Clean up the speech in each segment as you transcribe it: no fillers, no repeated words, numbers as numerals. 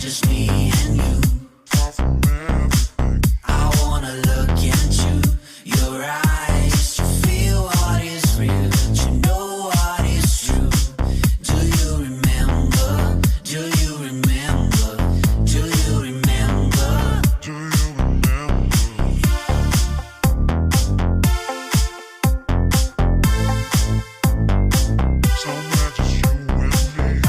just me and you. Far from everything. I wanna look into your eyes to feel what is real, to know what is true. Do you remember? Do you remember? Do you remember? Do you remember? Somewhere just you and me.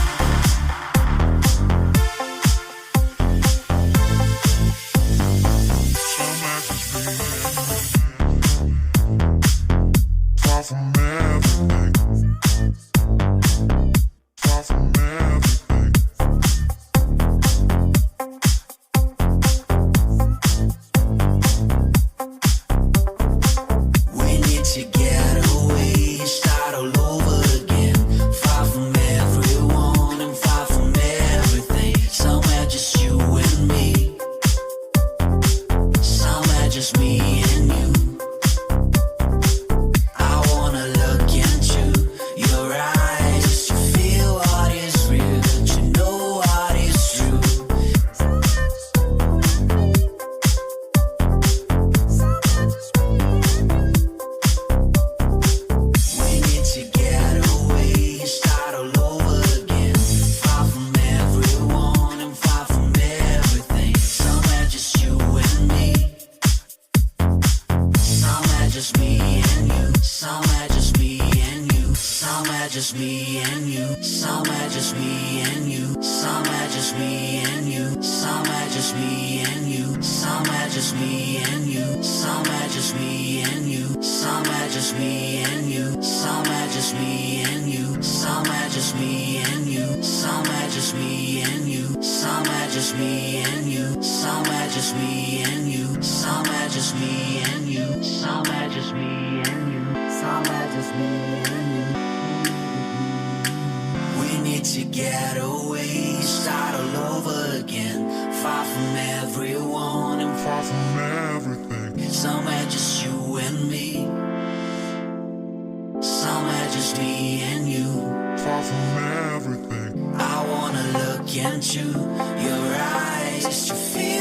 Somewhere just me and you. Far from everything. Far from everything. We need to get away, start all over again. Far from everyone and far from everything. Somewhere just you and me. Somewhere just me and you. I wanna look into your eyes to feel what is real, to know what is true. We need to get away, start all over again. Far from everyone and far from everything. Somewhere just you and me. Somewhere just me and you. Somewhere just me and you. Somewhere just me and you. Somewhere just me and you. Somewhere just me and you. Somewhere just me and you. Somewhere just me and you. Somewhere just me and you. Somewhere just me and you. Somewhere just me and you. Somewhere just me and you. Somewhere just me and you. Somewhere just me and you. Somewhere just me and you. Somewhere just me and you. Somewhere just me and you. Somewhere just me and you. We need to get away, start all over again. Far from everyone and far from everything. Somewhere just you and me. Somewhere just me and you. Far from everything. I wanna look into your eyes to feel